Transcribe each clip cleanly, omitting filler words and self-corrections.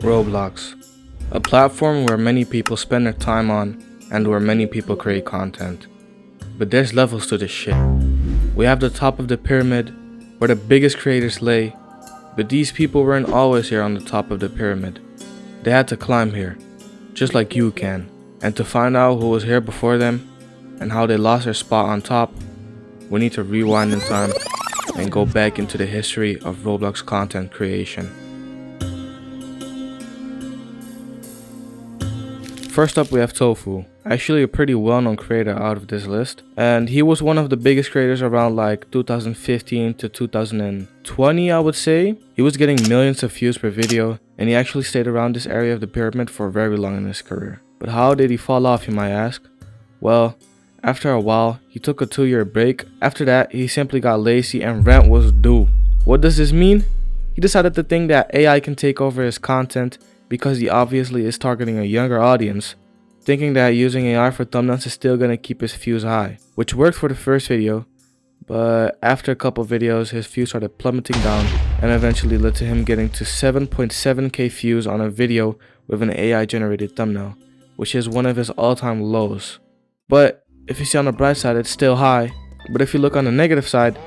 Roblox, a platform where many people spend their time on and where many people create content. But there's levels to this shit. We have the top of the pyramid where the biggest creators lay, but these people weren't always here on the top of the pyramid. They had to climb here, just like you can. And to find out who was here before them and how they lost their spot on top, we need to rewind in time and go back into the history of Roblox content creation. First up we have Tofu, actually a pretty well-known creator out of this list, and he was one of the biggest creators around like 2015 to 2020 I would say. He was getting millions of views per video, and he actually stayed around this area of the pyramid for very long in his career. But how did he fall off, you might ask? Well, after a while, he took a 2-year break. After that, he simply got lazy and rent was due. What does this mean? He decided to think that AI can take over his content because he obviously is targeting a younger audience, thinking that using AI for thumbnails is still gonna keep his views high, which worked for the first video, but after a couple videos his views started plummeting down and eventually led to him getting to 7.7k views on a video with an AI generated thumbnail, which is one of his all-time lows. But if you see on the bright side, it's still high, but if you look on the negative side,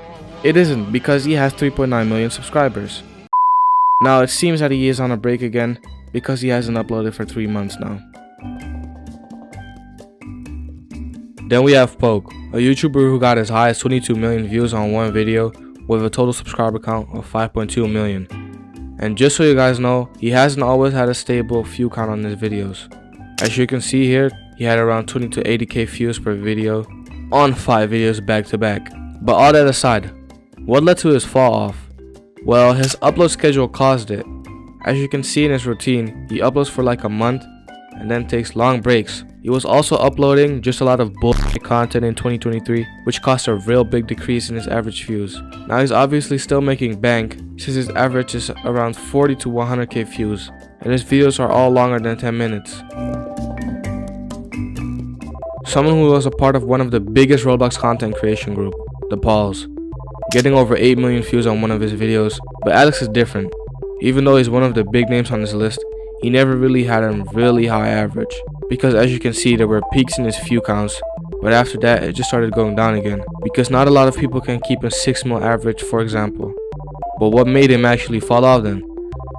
it isn't, because he has 3.9 million subscribers. Now it seems that he is on a break again, because he hasn't uploaded for 3 months now. Then we have Poke, a YouTuber who got as high as 22 million views on one video with a total subscriber count of 5.2 million. And just so you guys know, he hasn't always had a stable view count on his videos. As you can see here, he had around 20 to 80k views per video on 5 videos back to back. But all that aside, what led to his fall off? Well, his upload schedule caused it. As you can see in his routine, he uploads for like a month and then takes long breaks. He was also uploading just a lot of bullshit content in 2023, which caused a real big decrease in his average views. Now he's obviously still making bank, since his average is around 40 to 100k views, and his videos are all longer than 10 minutes. Someone who was a part of one of the biggest Roblox content creation group, the Pauls, getting over 8 million views on one of his videos, but Alex is different. Even though he's one of the big names on this list, he never really had a really high average, because as you can see there were peaks in his view counts, but after that it just started going down again, because not a lot of people can keep a 6 mil average, for example. But what made him actually fall off then?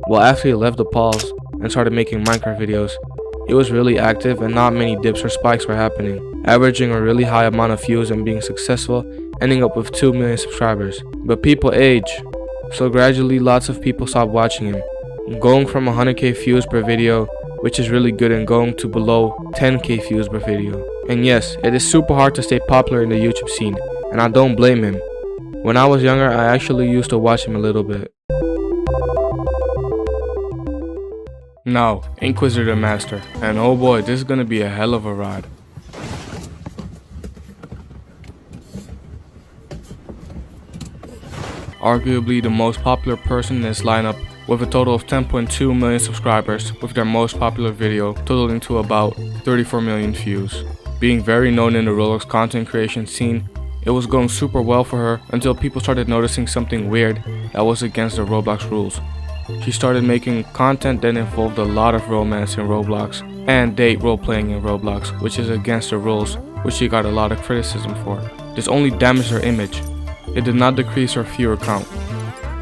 Well, after he left the Pauls and started making Minecraft videos, he was really active and not many dips or spikes were happening, averaging a really high amount of views and being successful, ending up with 2 million subscribers. But people age, so gradually lots of people stopped watching him, going from 100k views per video, which is really good, and going to below 10k views per video. And yes, it is super hard to stay popular in the YouTube scene, and I don't blame him. When I was younger, I actually used to watch him a little bit. Now, Inquisitor Master, and oh boy, this is gonna be a hell of a ride. Arguably the most popular person in this lineup, with a total of 10.2 million subscribers, with their most popular video totaling to about 34 million views. Being very known in the Roblox content creation scene, it was going super well for her until people started noticing something weird that was against the Roblox rules. She started making content that involved a lot of romance in Roblox and date role-playing in Roblox, which is against the rules, which she got a lot of criticism for. This only damaged her image. It did not decrease her viewer count.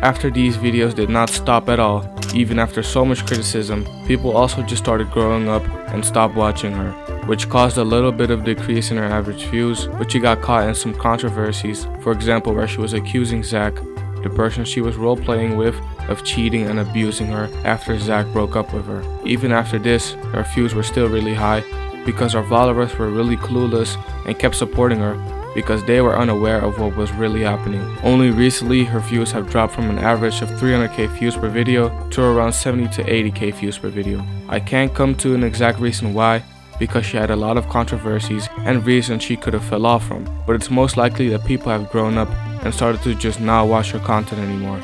After these videos did not stop at all, even after so much criticism, people also just started growing up and stopped watching her, which caused a little bit of decrease in her average views, but she got caught in some controversies, for example where she was accusing Zach, the person she was role-playing with, of cheating and abusing her after Zach broke up with her. Even after this, her views were still really high, because our followers were really clueless and kept supporting her, because they were unaware of what was really happening. Only recently, her views have dropped from an average of 300k views per video to around 70 to 80k views per video. I can't come to an exact reason why, because she had a lot of controversies and reasons she could have fell off from, but it's most likely that people have grown up and started to just not watch her content anymore.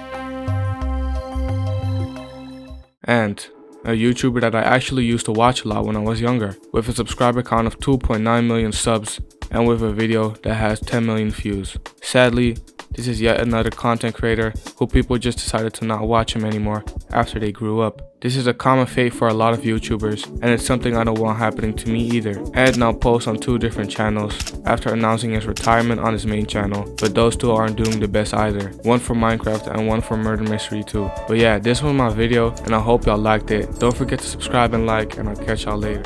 And a YouTuber that I actually used to watch a lot when I was younger, with a subscriber count of 2.9 million subs and with a video that has 10 million views. Sadly, this is yet another content creator who people just decided to not watch him anymore after they grew up. This is a common fate for a lot of YouTubers, and it's something I don't want happening to me either. Ed now posts on 2 different channels after announcing his retirement on his main channel, but those 2 aren't doing the best either. One for Minecraft and one for Murder Mystery 2. But yeah, this was my video, and I hope y'all liked it. Don't forget to subscribe and like, and I'll catch y'all later.